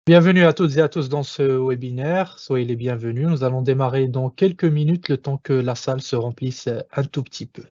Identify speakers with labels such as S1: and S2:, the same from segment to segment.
S1: Bienvenue à toutes et à tous dans ce webinaire. Soyez les bienvenus. Nous allons démarrer dans quelques minutes, le temps que la salle se remplisse un tout petit peu.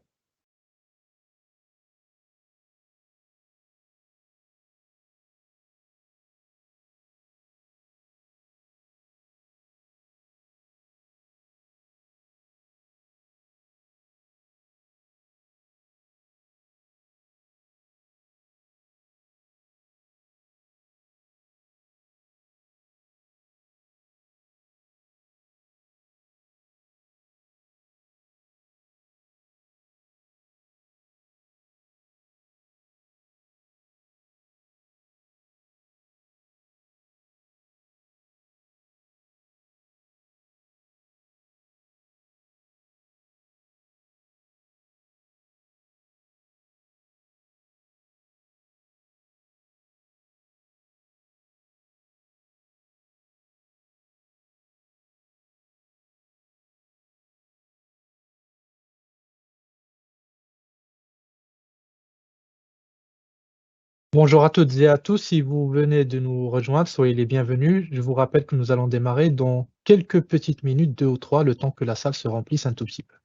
S1: Bonjour à toutes et à tous. Si vous venez de nous rejoindre, soyez les bienvenus. Je vous rappelle que nous allons démarrer dans quelques petites minutes, 2 ou 3, le temps que la salle se remplisse un tout petit peu.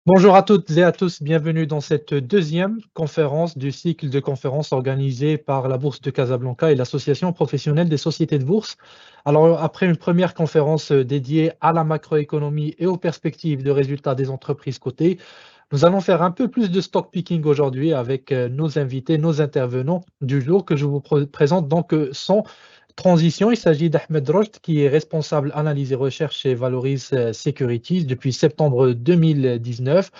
S1: Bonjour à toutes et à tous, bienvenue dans cette deuxième conférence du cycle de conférences organisée par la Bourse de Casablanca et l'Association professionnelle des sociétés de bourse. Alors, après une première conférence dédiée à la macroéconomie et aux perspectives de résultats des entreprises cotées, nous allons faire un peu plus de stock picking aujourd'hui avec nos invités, nos intervenants du jour que je vous présente donc sans transition. Il s'agit d'Ahmed Rojd qui est responsable analyse et recherche chez Valoris Securities depuis septembre 2019.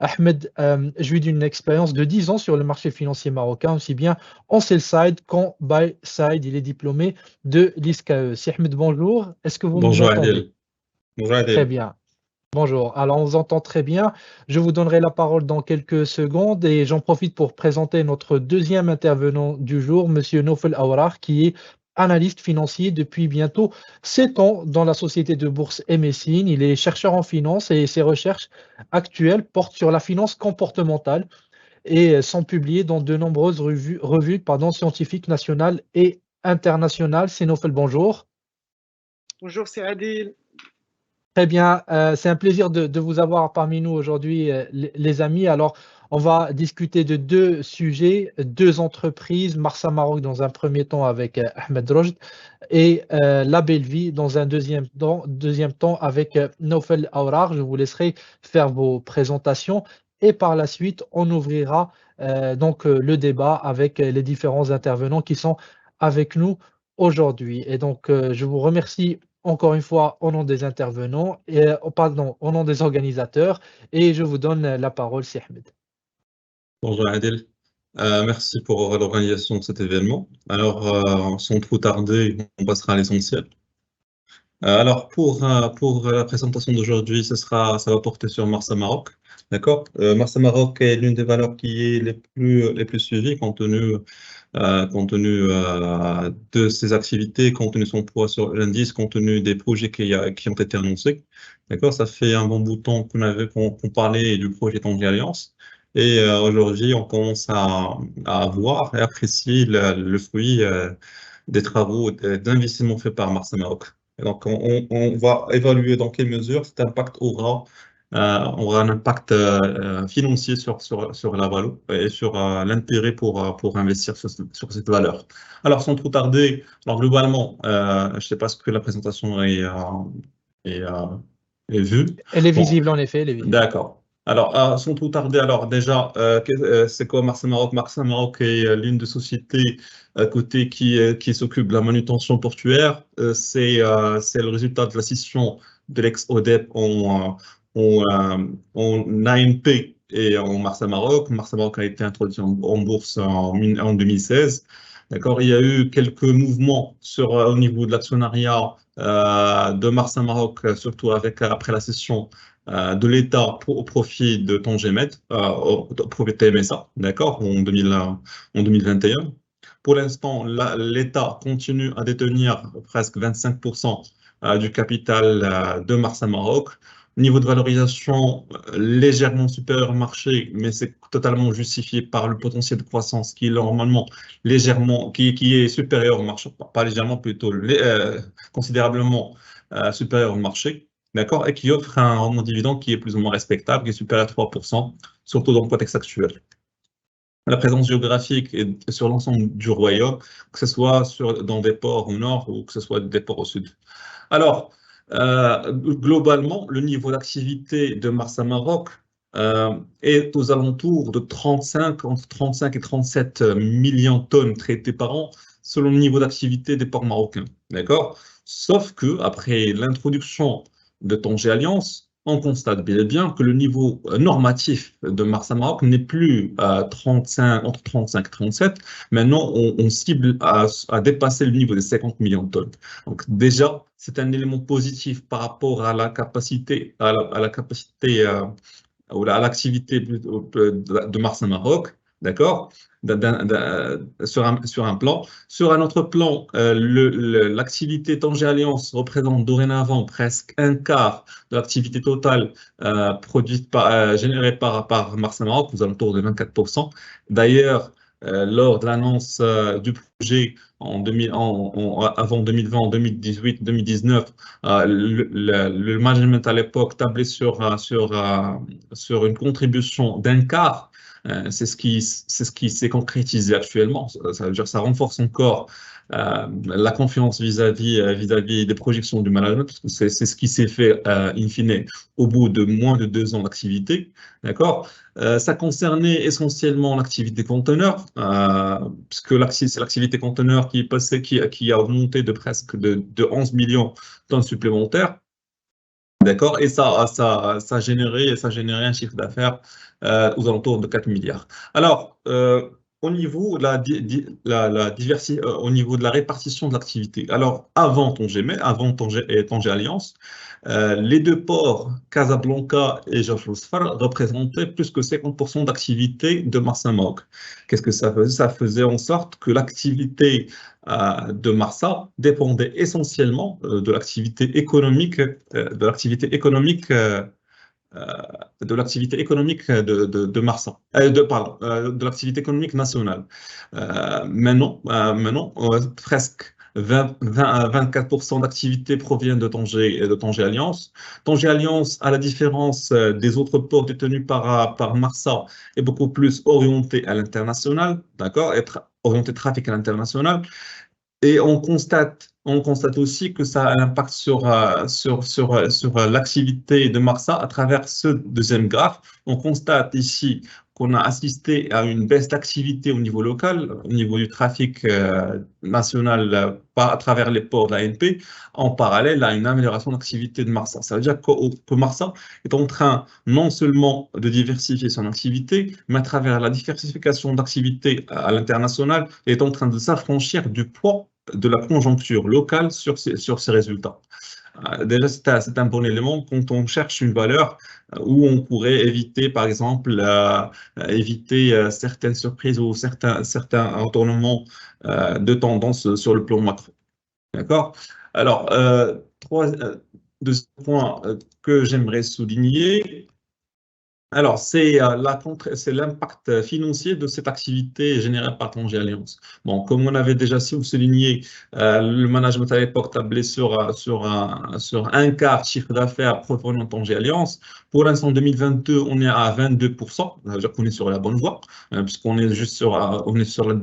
S1: Ahmed jouit d'une expérience de 10 ans sur le marché financier marocain, aussi bien en sell side qu'en buy side. Il est diplômé de l'ISCAE. Si Ahmed, bonjour. Est-ce que vous nous
S2: Bonjour
S1: entendez?
S2: Adil. Bonjour
S1: Très
S2: Adil.
S1: bien. Bonjour, alors on vous entend très bien. Je vous donnerai la parole dans quelques secondes et j'en profite pour présenter notre deuxième intervenant du jour, Monsieur Nofel Aourar, qui est analyste financier depuis bientôt 7 ans dans la société de bourse Messine. Il est chercheur en finance et ses recherches actuelles portent sur la finance comportementale et sont publiées dans de nombreuses revues scientifiques nationales et internationales. C'est Nofel, bonjour.
S3: Bonjour, c'est Adil.
S1: Très bien, c'est un plaisir de vous avoir parmi nous aujourd'hui, les amis. Alors, on va discuter de deux sujets, deux entreprises, Marsa Maroc dans un premier temps avec Ahmed Rojd et La Belle Vie dans un deuxième temps avec Nofel Aourar. Je vous laisserai faire vos présentations et par la suite, on ouvrira le débat avec les différents intervenants qui sont avec nous aujourd'hui. Et donc, je vous remercie encore une fois, au nom des intervenants, au nom des organisateurs, et je vous donne la parole, si Ahmed.
S2: Bonjour Adil. Merci pour l'organisation de cet événement. Alors, sans trop tarder, on passera à l'essentiel. Alors, pour la présentation d'aujourd'hui, ça va porter sur Marsa Maroc. D'accord? Marsa Maroc est l'une des valeurs qui est les plus suivies compte tenu de ses activités, compte tenu de son poids sur l'indice, compte tenu des projets qui ont été annoncés. D'accord? Ça fait un bon bout de temps qu'on parlait du projet Tangier Alliance. Et aujourd'hui, on commence à voir et apprécier le fruit des travaux d'investissement faits par Marsa Maroc. Et donc, on va évaluer dans quelle mesure cet impact aura un impact financier sur la valeur et sur l'intérêt pour investir sur cette valeur. Alors, sans trop tarder, alors globalement, je ne sais pas ce que la présentation est, est vue.
S1: Elle est
S2: Bon,
S1: visible, en effet, elle est visible.
S2: d'accord. Alors, sans trop tarder, alors déjà, c'est quoi Marsa Maroc? Marsa Maroc est l'une des sociétés à côté qui s'occupe de la manutention portuaire. C'est le résultat de la scission de l'ex-ODEP en ANP et en Marsa Maroc. Marsa Maroc a été introduit en bourse en 2016. D'accord, il y a eu quelques mouvements au niveau de l'actionnariat de Marsa Maroc, surtout après la cession de l'État au profit de Tangemet, au profit de TMSA, d'accord, en 2021. Pour l'instant, l'État continue à détenir presque 25% du capital de Marsa Maroc. Niveau de valorisation légèrement supérieur au marché, mais c'est totalement justifié par le potentiel de croissance qui est normalement légèrement, qui est supérieur au marché, pas légèrement, plutôt considérablement supérieur au marché. D'accord, et qui offre un rendement dividende qui est plus ou moins respectable, qui est supérieur à 3%, surtout dans le contexte actuel. La présence géographique est sur l'ensemble du royaume, que ce soit dans des ports au nord ou que ce soit des ports au sud. Alors, globalement, le niveau d'activité de Marsa Maroc est aux alentours de entre 35 et 37 millions de tonnes traitées par an, selon le niveau d'activité des ports marocains. D'accord? Sauf que après l'introduction de Tanger Alliance, on constate bel et bien que le niveau normatif de Marsa Maroc n'est plus entre 35 et 37. Maintenant, on cible à dépasser le niveau des 50 millions de tonnes. Donc déjà, c'est un élément positif par rapport à la capacité, ou à l'activité de Marsa Maroc, d'accord, sur un plan. Sur un autre plan, l'activité Tanger Alliance représente dorénavant presque un quart de l'activité totale générée par Marsa Maroc, aux alentours de 24%. D'ailleurs, lors de l'annonce du projet avant 2020, en 2018, 2019, le management à l'époque tablait sur une contribution d'un quart. C'est ce qui s'est concrétisé actuellement. Ça veut dire que ça renforce encore la confiance vis-à-vis des projections du management, parce que c'est ce qui s'est fait in fine au bout de moins de 2 ans d'activité. D'accord? Ça concernait essentiellement l'activité conteneur, puisque c'est l'activité conteneur qui est passée, qui a augmenté de presque de 11 millions de tonnes supplémentaires. D'accord? Et ça a généré un chiffre d'affaires aux alentours de 4 milliards. Alors, au niveau de au niveau de la répartition de l'activité, alors avant Tanger Alliance, les deux ports, Casablanca et Jaffa représentaient plus que 50% d'activité de Marsa Maroc. Qu'est-ce que ça faisait? Ça faisait en sorte que l'activité de Marsa dépendait essentiellement de l'activité économique, de Marsa, de l'activité économique nationale. Maintenant, presque 20 à 24% d'activité proviennent de Tanger Alliance. Tanger Alliance, à la différence des autres ports détenus par Marsa, est beaucoup plus orienté à l'international, d'accord, orienté trafic à l'international. Et on constate aussi que ça a un impact sur l'activité de Marsa à travers ce deuxième graphe. On constate ici qu'on a assisté à une baisse d'activité au niveau local, au niveau du trafic national à travers les ports de l'ANP, en parallèle à une amélioration d'activité de Marsa. Ça veut dire que Marsa est en train non seulement de diversifier son activité, mais à travers la diversification d'activité à l'international, est en train de s'affranchir du poids de la conjoncture locale sur ces résultats. Déjà, c'est un bon élément quand on cherche une valeur où on pourrait éviter, par exemple, certaines surprises ou certains retournements de tendance sur le plan macro. D'accord? Alors, deux points que j'aimerais souligner. Alors, c'est l'impact financier de cette activité générée par Tanger Alliance. Bon, comme on avait déjà souligné, le management à l'époque tablait sur un quart chiffre d'affaires provenant de Tanger Alliance. Pour l'instant, 2022, on est à 22%, ça veut dire qu'on est sur la bonne voie, puisqu'on est juste sur la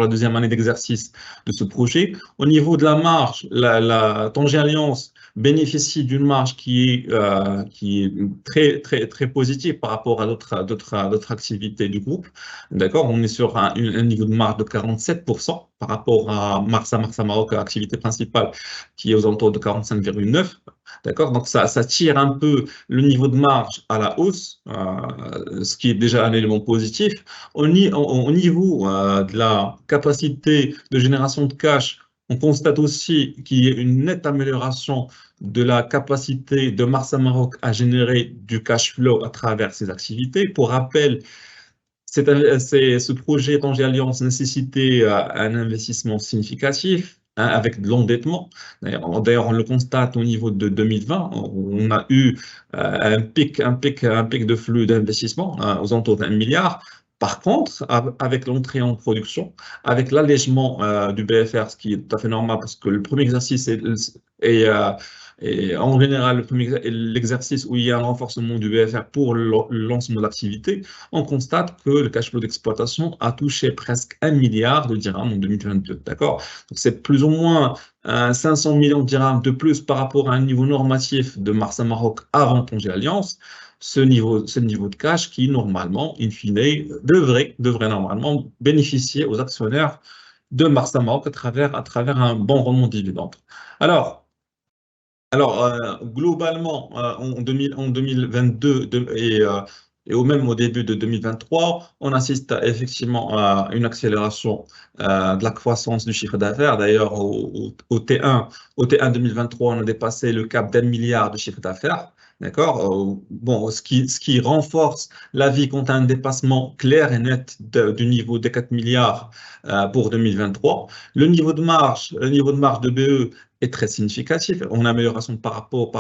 S2: deuxième année d'exercice de ce projet. Au niveau de la marge, la Tanger Alliance bénéficie d'une marge qui est très, très, très positive par rapport à d'autres activités du groupe. D'accord? On est sur un niveau de marge de 47% par rapport à Marsa Maroc, activité principale, qui est aux alentours de 45,9%. D'accord? Donc, ça tire un peu le niveau de marge à la hausse, ce qui est déjà un élément positif. Au niveau de la capacité de génération de cash, on constate aussi qu'il y a une nette amélioration de la capacité de Marsa Maroc à générer du cash flow à travers ses activités. Pour rappel, ce projet Tangier Alliance nécessitait un investissement significatif, hein, avec de l'endettement. D'ailleurs, on le constate au niveau de 2020, on a eu un pic de flux d'investissement, hein, aux alentours d'1 milliard. Par contre, avec l'entrée en production, avec l'allègement du BFR, ce qui est tout à fait normal parce que le premier exercice et en général, l'exercice où il y a un renforcement du BFR pour le lancement de l'activité, on constate que le cash flow d'exploitation a touché presque 1 milliard de dirhams en 2022. D'accord? Donc, c'est plus ou moins 500 millions de dirhams de plus par rapport à un niveau normatif de Marsa Maroc avant Tangier Alliance. Ce niveau de cash qui, normalement, in fine, devrait normalement bénéficier aux actionnaires de Marsa Maroc à travers un bon rendement de dividende. Alors, globalement, en 2022 et même au début de 2023, on assiste effectivement à une accélération de la croissance du chiffre d'affaires. D'ailleurs, au T1 2023, on a dépassé le cap d'1 milliard de chiffre d'affaires. D'accord? Bon, ce qui renforce l'avis quant à un dépassement clair et net du niveau des 4 milliards pour 2023. Le niveau de marge de BE est très significatif, en amélioration par rapport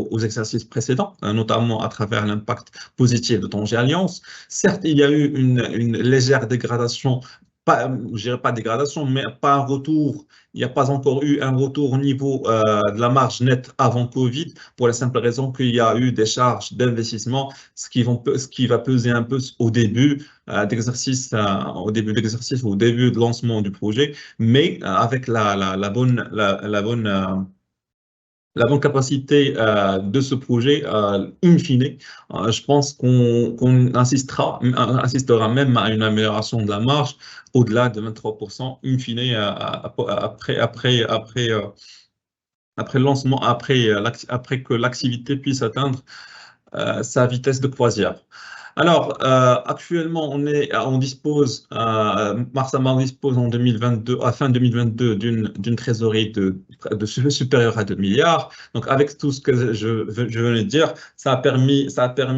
S2: aux exercices précédents, notamment à travers l'impact positif de Tangier Alliance. Certes, il y a eu une légère dégradation, je dirais pas dégradation, mais pas un retour. Il n'y a pas encore eu un retour au niveau de la marge nette avant Covid, pour la simple raison qu'il y a eu des charges d'investissement, ce qui va peser un peu au début d'exercice, au début d'exercice ou au début de lancement du projet, mais avec la bonne capacité de ce projet, in fine, je pense qu'on assistera même à une amélioration de la marge au-delà de 23%, in fine, après le lancement, après que l'activité puisse atteindre sa vitesse de croisière. Alors, actuellement, Marsa Maroc dispose en 2022, à fin 2022, d'une trésorerie supérieure à 2 milliards. Donc, avec tout ce que je venais de dire, ça a permis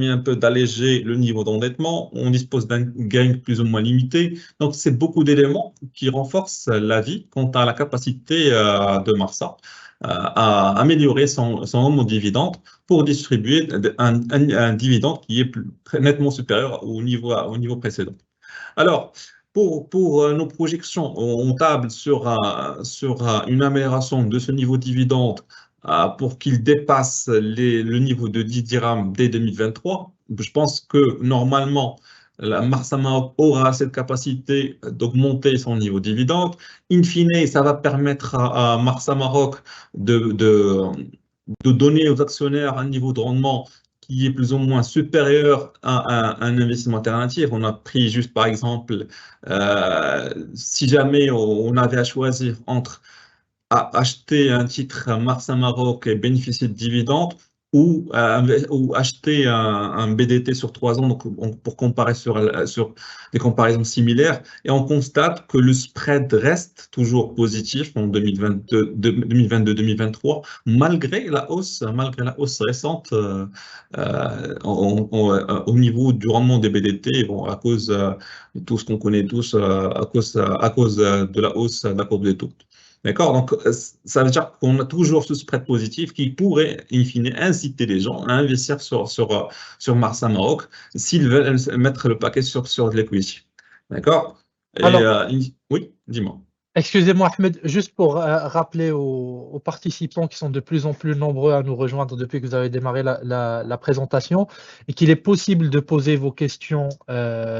S2: un peu d'alléger le niveau d'endettement. On dispose d'un gain plus ou moins limité. Donc, c'est beaucoup d'éléments qui renforcent l'avis quant à la capacité de Marsa à améliorer son rendement dividende pour distribuer un dividende qui est nettement supérieur au niveau précédent. Alors, pour nos projections, on table sur une amélioration de ce niveau de dividende pour qu'il dépasse le niveau de 10 dirhams dès 2023. Je pense que normalement, Marsa Maroc aura cette capacité d'augmenter son niveau de dividende. In fine, ça va permettre à Marsa Maroc de donner aux actionnaires un niveau de rendement qui est plus ou moins supérieur à un investissement alternatif. On a pris juste par exemple, si jamais on avait à choisir entre acheter un titre Marsa Maroc et bénéficier de dividendes, ou acheter un BDT sur 3 ans, donc pour comparer sur des comparaisons similaires, et on constate que le spread reste toujours positif en 2022-2023, malgré la hausse récente au niveau du rendement des BDT, bon, à cause de tout ce qu'on connaît tous, à cause de la hausse de la courbe des taux. D'accord? Donc, ça veut dire qu'on a toujours ce spread positif qui pourrait, in fine, inciter les gens à investir sur Marsa Maroc s'ils veulent mettre le paquet sur l'equity. D'accord?
S1: Alors,
S2: oui, dis-moi.
S1: Excusez-moi, Ahmed, juste pour rappeler aux participants qui sont de plus en plus nombreux à nous rejoindre depuis que vous avez démarré la présentation et qu'il est possible de poser vos questions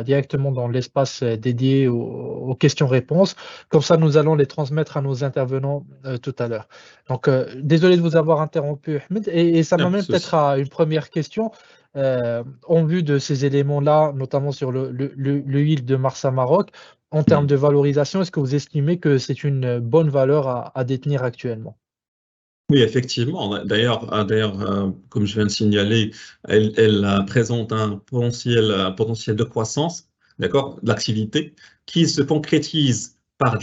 S1: directement dans l'espace dédié aux questions-réponses. Comme ça, nous allons les transmettre à nos intervenants tout à l'heure. Donc, désolé de vous avoir interrompu, Ahmed. Et ça m'amène peut-être à une première question. En vue de ces éléments-là, notamment sur le Hill de Marsa Maroc, en termes de valorisation, est-ce que vous estimez que c'est une bonne valeur à détenir actuellement?
S2: Oui, effectivement. D'ailleurs, comme je viens de signaler, elle présente un potentiel de croissance, d'accord, de l'activité, qui se concrétise par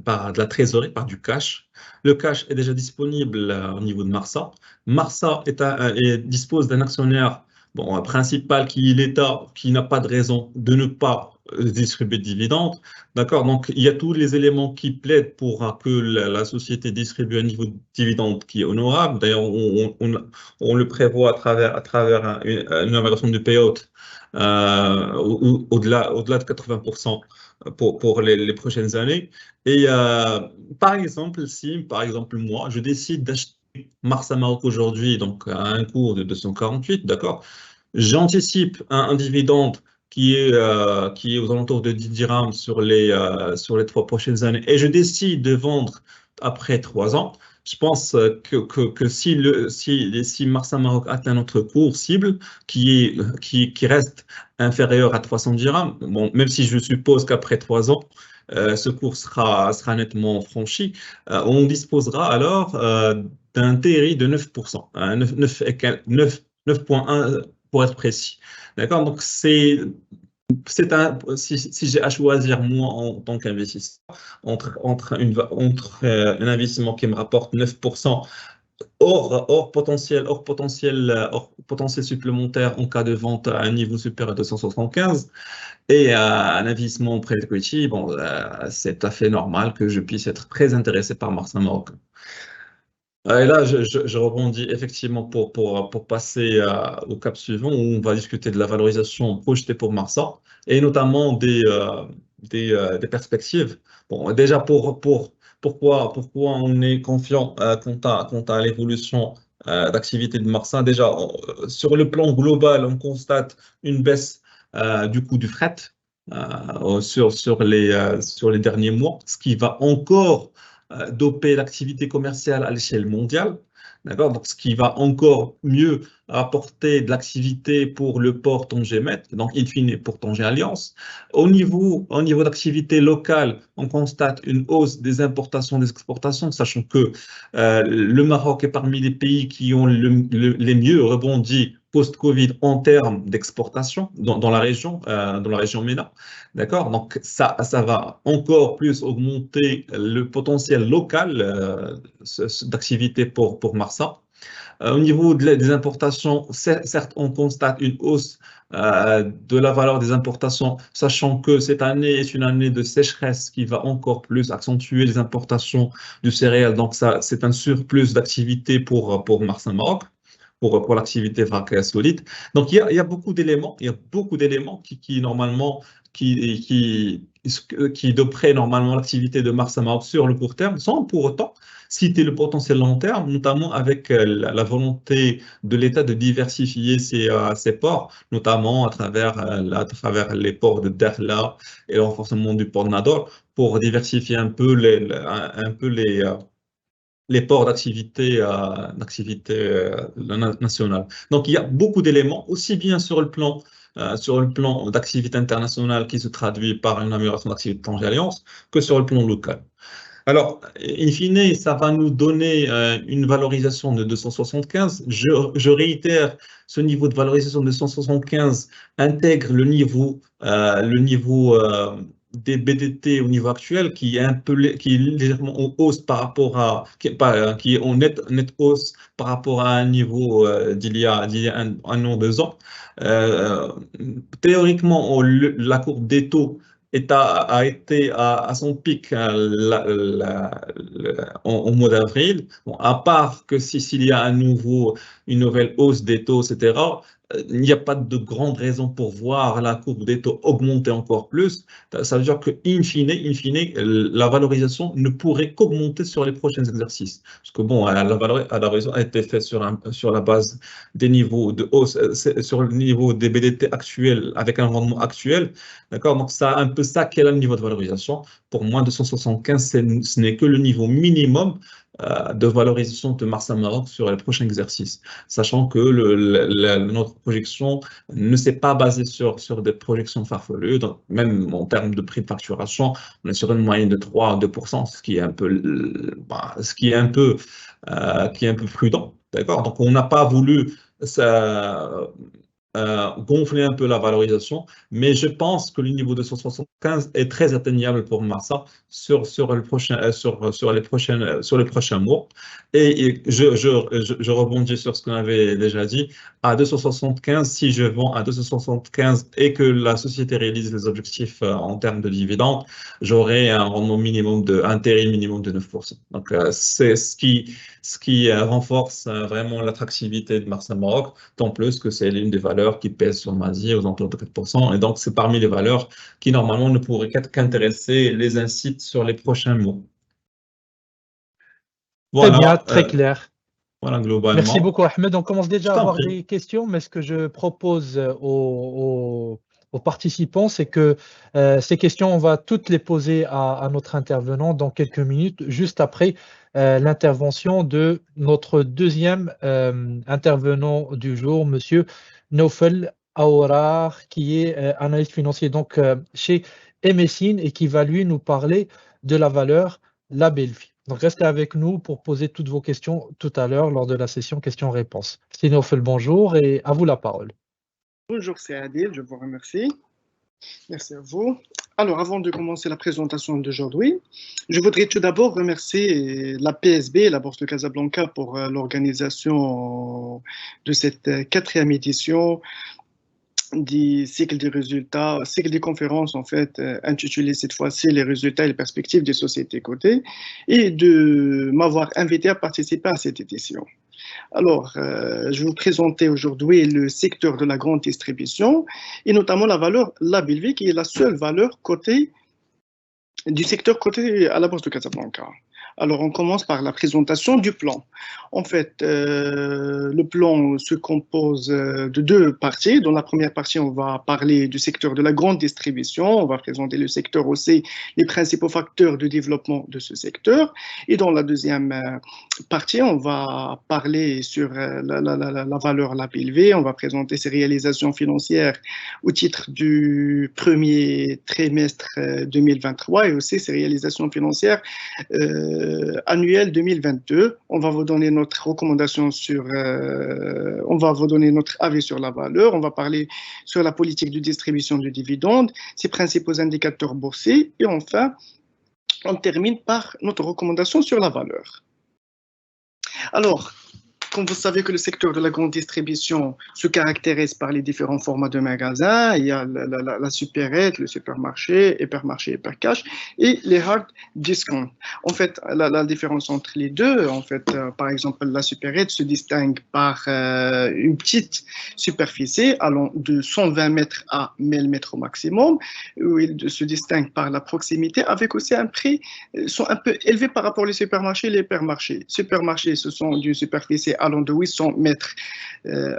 S2: par de la trésorerie, par du cash. Le cash est déjà disponible au niveau de Marsa. Marsa dispose d'un actionnaire principal qui est l'État, qui n'a pas de raison de ne pas distribuer de dividendes. D'accord, donc il y a tous les éléments qui plaident pour que la société distribue un niveau de dividende qui est honorable. D'ailleurs, on le prévoit à travers une amélioration du payout au-delà de 80% pour les prochaines années. Et par exemple, si par exemple moi, je décide d'acheter Marsa Maroc aujourd'hui, donc à un cours de 248, d'accord, j'anticipe un dividende qui est aux alentours de 10 dirhams sur les 3 prochaines années et je décide de vendre après 3 ans. Je pense que si Marsa Maroc atteint notre cours cible qui reste inférieur à 300 dirhams, bon, même si je suppose qu'après 3 ans, ce cours sera nettement franchi, on disposera alors d'un TRI de 9%, 9,1 pour être précis. D'accord? Donc, si j'ai à choisir, moi, en tant qu'investisseur, entre un investissement qui me rapporte 9% hors potentiel supplémentaire en cas de vente à un niveau supérieur à 275 et un investissement en private equity, bon, c'est tout à fait normal que je puisse être très intéressé par Marsa Maroc. Et là, je rebondis effectivement pour passer au cap suivant où on va discuter de la valorisation projetée pour Marsa et notamment des perspectives. Bon, déjà, pourquoi on est confiant quant à l'évolution d'activité de Marsa? Déjà, sur le plan global, on constate une baisse du coût du fret sur les derniers mois, ce qui va encore doper l'activité commerciale à l'échelle mondiale. D'accord? Donc, ce qui va encore mieux apporter de l'activité pour le port Tanger-Med, donc in fine pour Tanger Alliance. Au niveau d'activité locale, on constate une hausse des importations et des exportations, sachant que le Maroc est parmi les pays qui ont les mieux rebondis post-Covid en termes d'exportation dans la région MENA. D'accord? Donc, ça va encore plus augmenter le potentiel local d'activité pour Marsa. Au niveau des importations, certes, on constate une hausse de la valeur des importations, sachant que cette année est une année de sécheresse qui va encore plus accentuer les importations de céréales. Donc, ça, c'est un surplus d'activité pour Marsa Maroc. Pour l'activité vrac solide. Donc, il y a beaucoup d'éléments, qui normalement, qui doperaient normalement l'activité de Marsa Maroc sur le court terme, sans pour autant citer le potentiel long terme, notamment avec la volonté de l'État de diversifier ses ports, notamment à travers les ports de Dakhla et le renforcement du port de Nador, pour diversifier un peu les ports d'activité nationale. Donc, il y a beaucoup d'éléments, aussi bien sur le plan d'activité internationale qui se traduit par une amélioration d'activité de Tanger Alliance, que sur le plan local. Alors, in fine, ça va nous donner une valorisation de 275. Je réitère, ce niveau de valorisation de 275 intègre le niveau des BDT au niveau actuel, qui est légèrement en hausse par rapport à, qui est en nette hausse par rapport à un niveau d'il y a un an, 2 ans. Théoriquement, la courbe des taux a été à son pic au mois d'avril. Bon, à part que s'il y a une nouvelle hausse des taux, etc., il n'y a pas de grande raison pour voir la courbe des taux augmenter encore plus. Ça veut dire que, in fine, la valorisation ne pourrait qu'augmenter sur les prochains exercices. Parce que, bon, la valorisation a été faite sur la base des niveaux de hausse, sur le niveau des BDT actuels, avec un rendement actuel. D'accord? Donc, ça, un peu ça, quel est le niveau de valorisation. Pour moins de 175, ce n'est que le niveau minimum de valorisation de Marsa Maroc sur les prochains exercices, sachant que notre projection ne s'est pas basée sur des projections farfelues, donc même en termes de prix de facturation, on est sur une moyenne de 3 à 2%, ce qui est un peu, qui est un peu prudent, d'accord? Donc on n'a pas voulu ça, gonfler un peu la valorisation, mais je pense que le niveau de 175 est très atteignable pour Marsa sur les prochains mois. Et je rebondis sur ce qu'on avait déjà dit. À 275, si je vends à 275 et que la société réalise les objectifs en termes de dividendes, j'aurai un rendement minimum un TRI minimum de 9%. Donc, c'est ce qui renforce vraiment l'attractivité de Marsa Maroc, tant plus que c'est l'une des valeurs qui pèsent sur Mazi aux alentours de 4%. Et donc, c'est parmi les valeurs qui, normalement, ne pourraient qu'intéresser les incite sur les prochains mois.
S1: Voilà, très bien, très clair.
S2: Voilà, globalement.
S1: Merci beaucoup, Ahmed. On commence déjà à avoir des questions, mais ce que je propose aux participants, c'est que ces questions, on va toutes les poser à notre intervenant dans quelques minutes, juste après l'intervention de notre deuxième intervenant du jour, Monsieur Naufel Aourar, qui est analyste financier donc, chez Messine et qui va lui nous parler de la valeur La Belle Vie. Donc, restez avec nous pour poser toutes vos questions tout à l'heure lors de la session questions-réponses. C'est Naufel, bonjour et à vous la parole.
S3: Bonjour, c'est Adil, je vous remercie. Merci à vous. Alors, avant de commencer la présentation d'aujourd'hui, je voudrais tout d'abord remercier la PSB, la Bourse de Casablanca, pour l'organisation de cette 4e édition du cycle des résultats, cycle des conférences en fait, intitulé cette fois-ci les résultats et les perspectives des sociétés cotées, et de m'avoir invité à participer à cette édition. Alors, je vais vous présenter aujourd'hui le secteur de la grande distribution et notamment la valeur La Belle Vie, qui est la seule valeur cotée du secteur coté à la Bourse de Casablanca. Alors, on commence par la présentation du plan. En fait, le plan se compose de 2 parties. Dans la première partie, on va parler du secteur de la grande distribution. On va présenter le secteur aussi, les principaux facteurs de développement de ce secteur. Et dans la deuxième partie, on va parler sur la valeur La Belle Vie. On va présenter ses réalisations financières au titre du premier trimestre 2023 et aussi ses réalisations financières annuel 2022. On va vous donner notre recommandation on va vous donner notre avis sur la valeur. On va parler sur la politique de distribution de dividendes, ses principaux indicateurs boursiers et enfin, on termine par notre recommandation sur la valeur. Alors, comme vous savez que le secteur de la grande distribution se caractérise par les différents formats de magasins, il y a la supérette, le supermarché, hypermarché, hypercash et les hard discounts. En fait, la différence entre les deux, en fait, par exemple, la supérette se distingue par une petite superficie allant de 120 mètres à 1000 mètres au maximum, où il se distingue par la proximité avec aussi un prix sont un peu élevés par rapport aux supermarchés et les hypermarchés. Supermarchés, ce sont d'une superficie allant de 800 mètres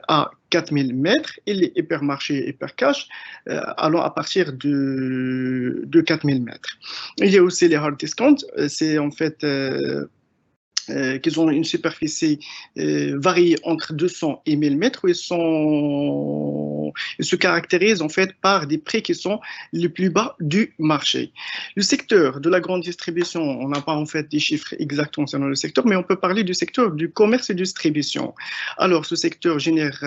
S3: à 4000 mètres et les hypermarchés hypercash allant à partir de 4000 mètres. Il y a aussi les hard discounts, c'est en fait qu'ils ont une superficie variée entre 200 et 1000 mètres où ils se caractérisent en fait par des prix qui sont les plus bas du marché. Le secteur de la grande distribution, on n'a pas en fait des chiffres exacts concernant le secteur, mais on peut parler du secteur du commerce et distribution. Alors, ce secteur génère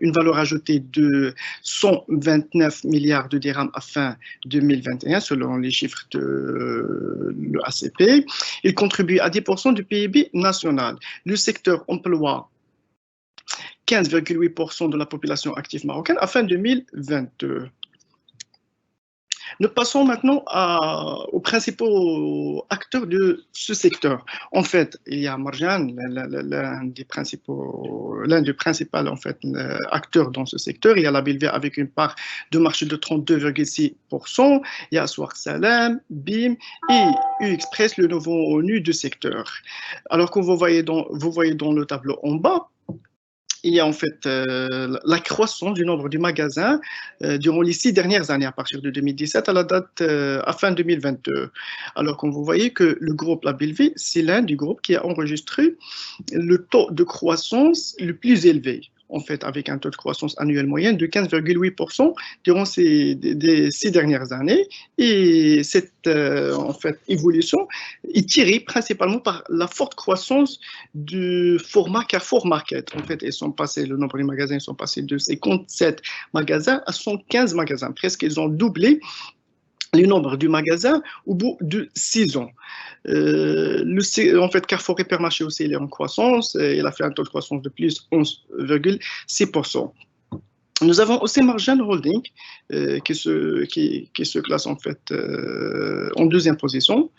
S3: une valeur ajoutée de 129 milliards de dirhams à fin 2021, selon les chiffres de l'ACP. Il contribue à 10% du PIB national. Le secteur emploie 15,8% de la population active marocaine à fin 2022. Nous passons maintenant aux principaux acteurs de ce secteur. En fait, il y a Marjan, l'un des principaux en fait, acteurs dans ce secteur. Il y a la BLV avec une part de marché de 32,6%. Il y a Aswaq Salam, BIM et U-Express, le nouveau ONU du secteur. Alors que vous voyez dans le tableau en bas, il y a en fait la croissance du nombre de magasins durant les 6 dernières années, à partir de 2017 à la date à fin 2022. Alors, comme vous voyez que le groupe La Belleville, c'est l'un des groupes qui a enregistré le taux de croissance le plus élevé, en fait, avec un taux de croissance annuel moyen de 15,8% durant ces 6 dernières années. Et cette en fait, évolution est tirée principalement par la forte croissance du format Carrefour Market. En fait, le nombre de magasins sont passés de 57 magasins à 115 magasins. Presque, ils ont doublé le nombre de magasins au bout de 6 ans. En fait, Carrefour Hypermarché aussi, il est en croissance. Il a fait un taux de croissance de plus 11,6%. Nous avons aussi Marjan Holding qui se classe en fait en deuxième position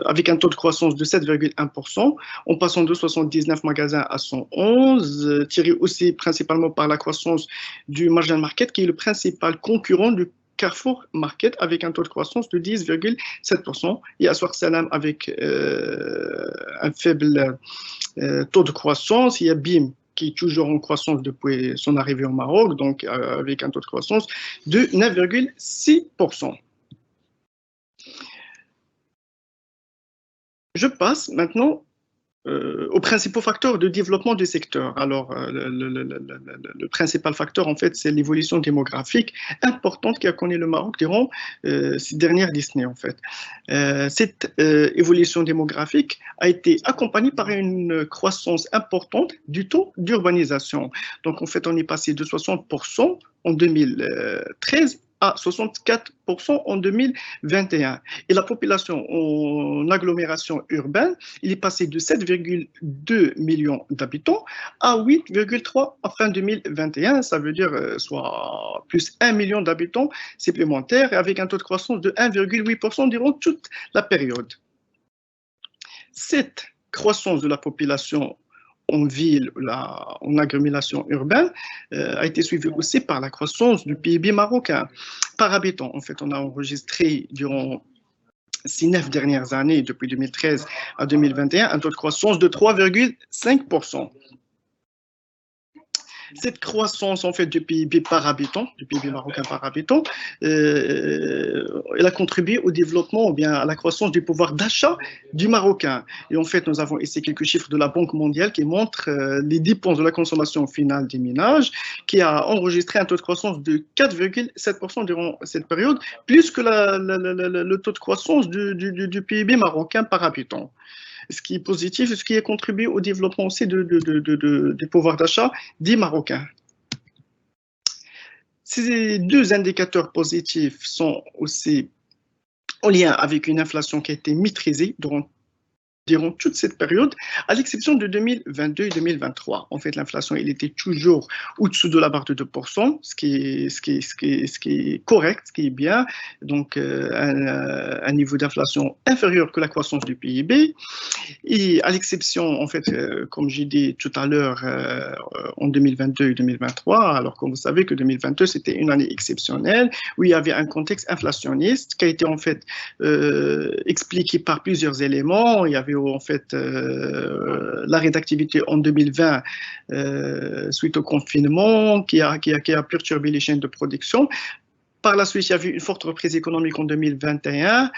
S3: avec un taux de croissance de 7,1% en passant de 79 magasins à 111, tiré aussi principalement par la croissance du Marjan Market qui est le principal concurrent du Carrefour Market avec un taux de croissance de 10,7%. Il y a Aswaq Salam avec un faible taux de croissance. Il y a BIM qui est toujours en croissance depuis son arrivée au Maroc, donc avec un taux de croissance de 9,6%. Je passe maintenant aux principaux facteurs de développement du secteur. Alors, le principal facteur, en fait, c'est l'évolution démographique importante qui a connu le Maroc durant ces dernières décennies, en fait. Cette évolution démographique a été accompagnée par une croissance importante du taux d'urbanisation. Donc, en fait, on est passé de 60% en 2013 à 64% en 2021. Et la population en agglomération urbaine, il est passé de 7,2 millions d'habitants à 8,3 à fin 2021. Ça veut dire soit plus 1 million d'habitants supplémentaires avec un taux de croissance de 1,8% durant toute la période. Cette croissance de la population en ville, en agglomération urbaine, a été suivi aussi par la croissance du PIB marocain par habitant. En fait, on a enregistré durant ces 9 dernières années, depuis 2013 à 2021, un taux de croissance de 3,5%. Cette croissance en fait du PIB par habitant, du PIB marocain par habitant, elle a contribué au développement ou bien à la croissance du pouvoir d'achat du Marocain. Et en fait, nous avons ici quelques chiffres de la Banque mondiale qui montrent les dépenses de la consommation finale des ménages, qui a enregistré un taux de croissance de 4,7% durant cette période, plus que le taux de croissance du PIB marocain par habitant. Ce qui est positif et ce qui a contribué au développement aussi du pouvoir d'achat des Marocains. Ces deux indicateurs positifs sont aussi en lien avec une inflation qui a été maîtrisée durant toute cette période, à l'exception de 2022 et 2023. En fait, l'inflation, elle était toujours au-dessous de la barre de 2%, ce qui est correct, ce qui est bien. Donc, un niveau d'inflation inférieur que la croissance du PIB. Et à l'exception, en fait, comme j'ai dit tout à l'heure, en 2022 et 2023, alors comme vous savez que 2022, c'était une année exceptionnelle, où il y avait un contexte inflationniste qui a été en fait expliqué par plusieurs éléments. Il y avait en fait l'arrêt d'activité en 2020 suite au confinement qui a perturbé les chaînes de production. Par la suite, il y avait une forte reprise économique en 2021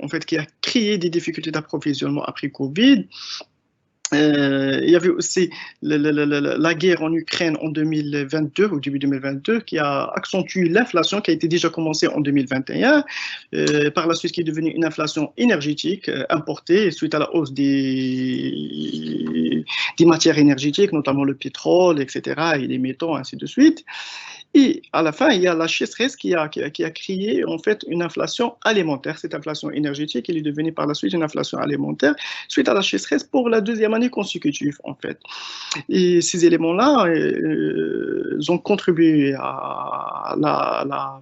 S3: en fait, qui a créé des difficultés d'approvisionnement après Covid. Il y avait aussi la guerre en Ukraine en 2022, au début 2022, qui a accentué l'inflation qui a été déjà commencée en 2021. Par la suite, qui est devenue une inflation énergétique importée suite à la hausse des matières énergétiques, notamment le pétrole, etc., et les métaux, ainsi de suite. Et à la fin, il y a la sécheresse qui a créé en fait une inflation alimentaire. Cette inflation énergétique, elle est devenue par la suite une inflation alimentaire suite à la sécheresse pour la deuxième année consécutive en fait. Et ces éléments-là ont contribué à la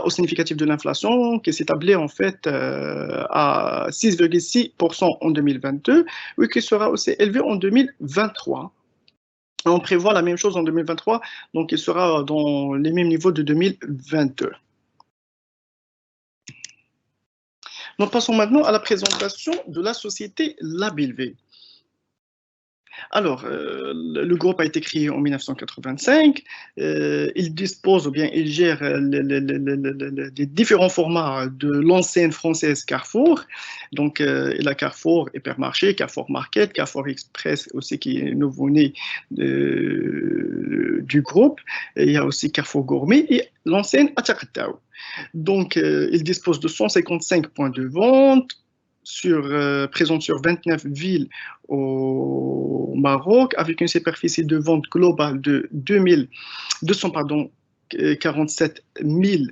S3: hausse significative de l'inflation qui s'établit en fait à 6,6% en 2022, oui, qui sera aussi élevé en 2023. On prévoit la même chose en 2023, donc il sera dans les mêmes niveaux de 2022. Nous passons maintenant à la présentation de la société Labelv. Alors, le groupe a été créé en 1985. Il dispose, ou bien il gère les différents formats de l'enseigne française Carrefour. Donc, il a Carrefour Hypermarché, Carrefour Market, Carrefour Express aussi qui est nouveau-né du groupe. Et il y a aussi Carrefour Gourmet et l'enseigne Atchakatao. Donc, il dispose de 155 points de vente, présente sur 29 villes au Maroc, avec une superficie de vente globale de 247 000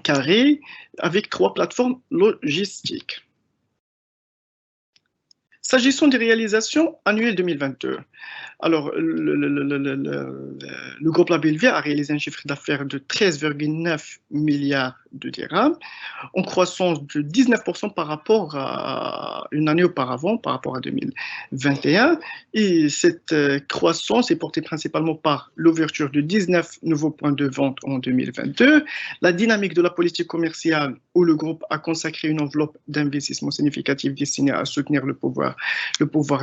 S3: carrés, avec 3 plateformes logistiques. S'agissant des réalisations annuelles 2022, alors le groupe Labelv a réalisé un chiffre d'affaires de 13,9 milliards de dirhams, en croissance de 19% par rapport à une année auparavant, par rapport à 2021. Et cette croissance est portée principalement par l'ouverture de 19 nouveaux points de vente en 2022, la dynamique de la politique commerciale où le groupe a consacré une enveloppe d'investissement significative destinée à soutenir le pouvoir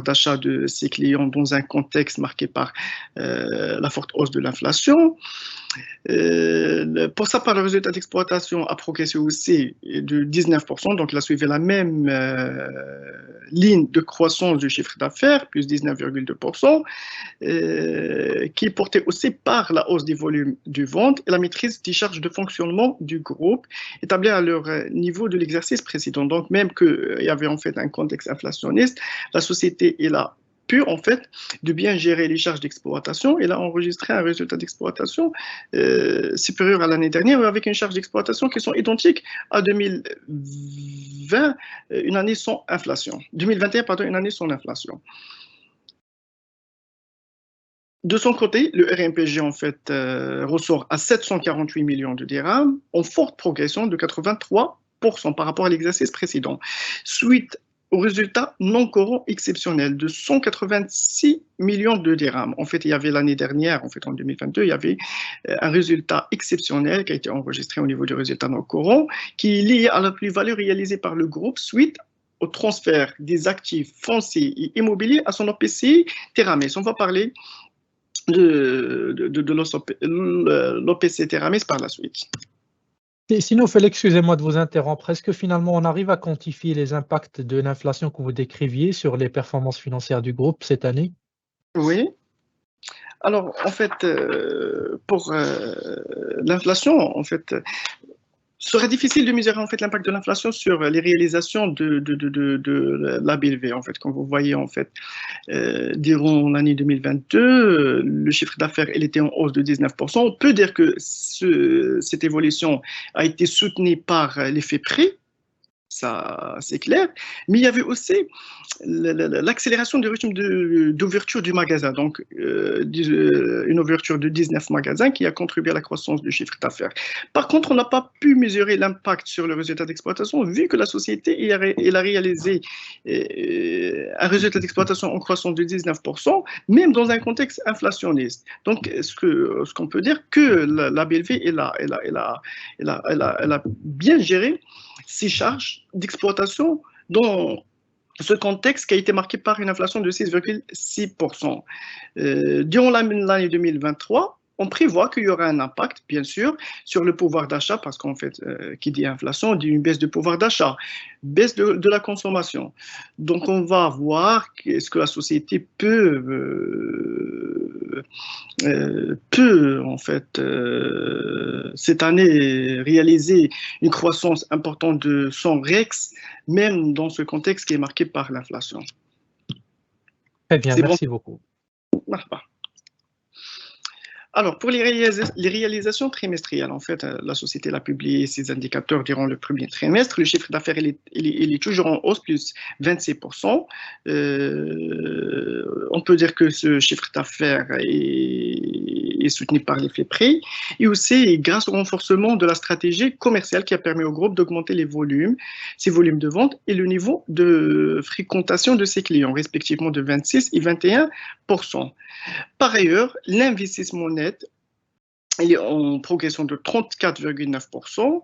S3: d'achat de ses clients dans un contexte marqué par la forte hausse de l'inflation. Pour sa part, le résultat d'exploitation a progressé aussi de 19%, donc il a suivi la même ligne de croissance du chiffre d'affaires, plus 19,2%, qui est portée aussi par la hausse des volumes de vente et la maîtrise des charges de fonctionnement du groupe, établies à leur niveau de l'exercice précédent. Donc même qu'il y avait en fait un contexte inflationniste, la société est là pu en fait de bien gérer les charges d'exploitation. Elle a enregistré un résultat d'exploitation supérieur à l'année dernière avec une charge d'exploitation qui sont identiques à 2020, une année sans inflation. 2021, pardon, une année sans inflation. De son côté, le RMPG en fait ressort à 748 millions de dirhams, en forte progression de 83% par rapport à l'exercice précédent, suite au résultat non courant exceptionnel de 186 millions de dirhams. En fait, il y avait l'année dernière, en fait, en 2022, il y avait un résultat exceptionnel qui a été enregistré au niveau du résultat non courant, qui est lié à la plus-value réalisée par le groupe suite au transfert des actifs fonciers et immobiliers à son OPCI Teramis. On va parler de l'OPC Teramis par la suite.
S1: Sinon, Félix, excusez-moi de vous interrompre. Est-ce que finalement on arrive à quantifier les impacts de l'inflation que vous décriviez sur les performances financières du groupe cette année?
S3: Oui. Alors, en fait, pour l'inflation, en fait, serait difficile de mesurer en fait l'impact de l'inflation sur les réalisations de Labelv. En fait, comme vous voyez, en fait, durant l'année 2022, le chiffre d'affaires il était en hausse de 19%. On peut dire que cette évolution a été soutenue par l'effet prix. Ça, c'est clair. Mais il y avait aussi l'accélération du rythme d'ouverture du magasin. Donc, une ouverture de 19 magasins qui a contribué à la croissance du chiffre d'affaires. Par contre, on n'a pas pu mesurer l'impact sur le résultat d'exploitation vu que la société elle a réalisé un résultat d'exploitation en croissance de 19%, même dans un contexte inflationniste. Donc, ce qu'on peut dire que Labelv elle a bien géré ses charges d'exploitation dans ce contexte qui a été marqué par une inflation de 6,6%. Durant l'année 2023, on prévoit qu'il y aura un impact, bien sûr, sur le pouvoir d'achat, parce qu'en fait, qui dit inflation, dit une baisse de pouvoir d'achat, baisse de la consommation. Donc, on va voir est-ce que la société peut en fait, cette année, réaliser une croissance importante de son REX, même dans ce contexte qui est marqué par l'inflation.
S1: Très bien, merci beaucoup.
S3: Marche pas. Alors, pour les réalisations trimestrielles, en fait, la société a publié ses indicateurs durant le premier trimestre. Le chiffre d'affaires, il est toujours en hausse, plus 26%. On peut dire que ce chiffre d'affaires est soutenu par l'effet prix et aussi grâce au renforcement de la stratégie commerciale qui a permis au groupe d'augmenter ses volumes de vente et le niveau de fréquentation de ses clients, respectivement de 26 et 21%. Par ailleurs, l'investissement net il est en progression de 34,9%.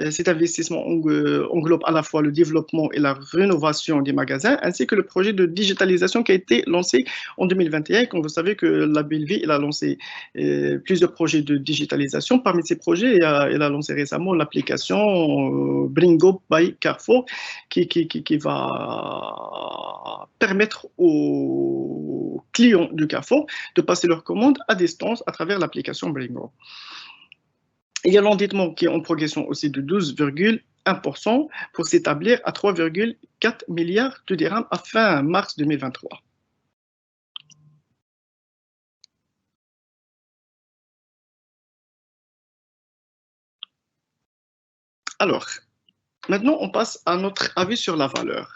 S3: Cet investissement englobe à la fois le développement et la rénovation des magasins, ainsi que le projet de digitalisation qui a été lancé en 2021. Comme vous savez que la BLV a lancé plusieurs projets de digitalisation. Parmi ces projets, elle a lancé récemment l'application Bringo by Carrefour, qui va permettre aux clients de Carrefour de passer leurs commandes à distance à travers l'application Bringo. Il y a l'endettement qui est en progression aussi de 12,1% pour s'établir à 3,4 milliards de dirhams à fin mars 2023. Alors, maintenant on passe à notre avis sur la valeur.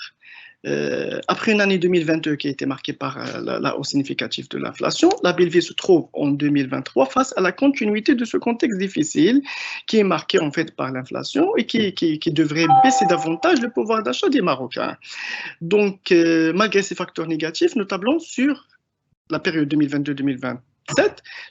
S3: Après une année 2022 qui a été marquée par la hausse significative de l'inflation, la BLV se trouve en 2023 face à la continuité de ce contexte difficile qui est marqué en fait par l'inflation et qui devrait baisser davantage le pouvoir d'achat des Marocains. Donc, malgré ces facteurs négatifs, nous tablons sur la période 2022-2027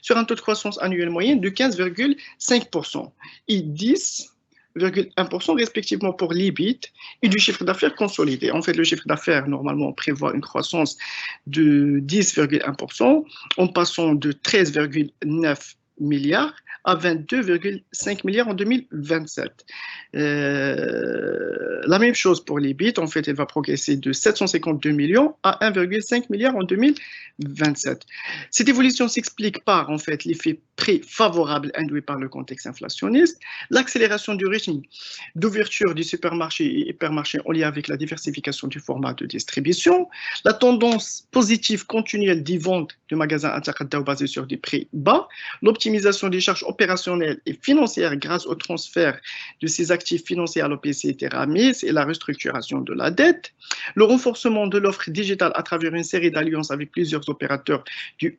S3: sur un taux de croissance annuel moyen de 15,5% et 10,1% respectivement pour l'EBIT et du chiffre d'affaires consolidé. En fait, le chiffre d'affaires, normalement, prévoit une croissance de 10,1% en passant de 13,9 milliards à 22,5 milliards en 2027. La même chose pour l'EBIT, en fait, elle va progresser de 752 millions à 1,5 milliard en 2027. Cette évolution s'explique par, en fait, l'effet prix favorable induit par le contexte inflationniste, l'accélération du rythme d'ouverture du supermarché et hypermarché en lien avec la diversification du format de distribution, la tendance positive continuelle des ventes de magasins intercadaires basés sur des prix bas, l'optimisation des charges opérationnelles et financières grâce au transfert de ces actifs financiers à l'OPC Teramis et la restructuration de la dette, le renforcement de l'offre digitale à travers une série d'alliances avec plusieurs opérateurs du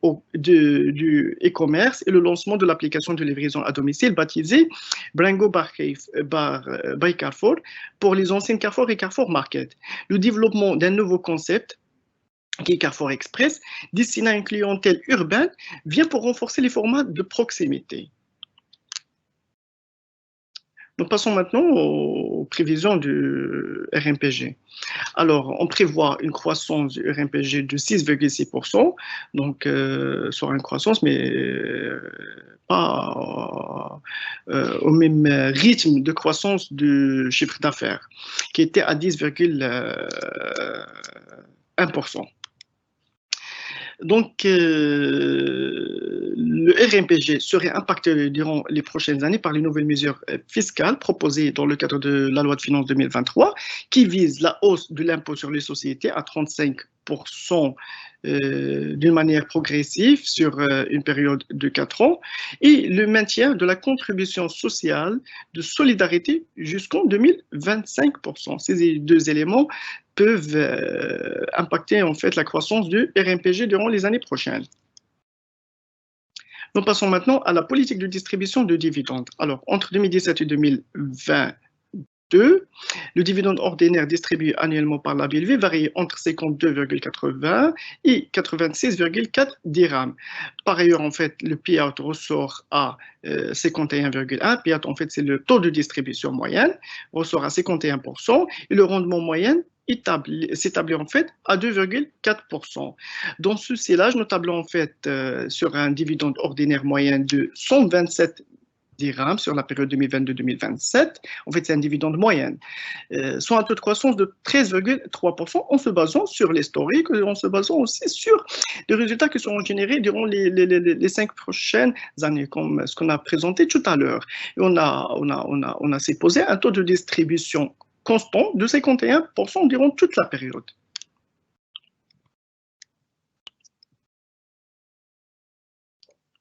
S3: e-commerce et le lancement de l'application de livraison à domicile baptisée Bringo by Carrefour pour les anciennes Carrefour et Carrefour Market. Le développement d'un nouveau concept qui est Carrefour Express, destiné à une clientèle urbaine, vient pour renforcer les formats de proximité. Nous passons maintenant aux prévisions du RMPG. Alors, on prévoit une croissance du RMPG de 6,6%, donc sur une croissance, mais pas au même rythme de croissance du chiffre d'affaires, qui était à 10,1%. Donc, le RMPG serait impacté durant les prochaines années par les nouvelles mesures fiscales proposées dans le cadre de la loi de finances 2023 qui vise la hausse de l'impôt sur les sociétés à 35% d'une manière progressive sur une période de 4 ans et le maintien de la contribution sociale de solidarité jusqu'en 2025%. Ces deux éléments peuvent impacter en fait la croissance du RMPG durant les années prochaines. Nous passons maintenant à la politique de distribution de dividendes. Alors, entre 2017 et 2022, le dividende ordinaire distribué annuellement par la BLV varie entre 52,80 et 86,4 dirhams. Par ailleurs, en fait, le payout ressort à 51,1. Payout, en fait, c'est le taux de distribution moyenne, ressort à 51%, et le rendement moyen s'établit en fait à 2,4%. Dans ce scellage, nous tablons en fait sur un dividende ordinaire moyen de 127 dirhams sur la période 2022-2027. En fait, c'est un dividende moyen, soit un taux de croissance de 13,3% en se basant sur l'historique et en se basant aussi sur les résultats qui seront générés durant les 5 prochaines années, comme ce qu'on a présenté tout à l'heure. On a supposé un taux de distribution constant de 51% durant toute la période.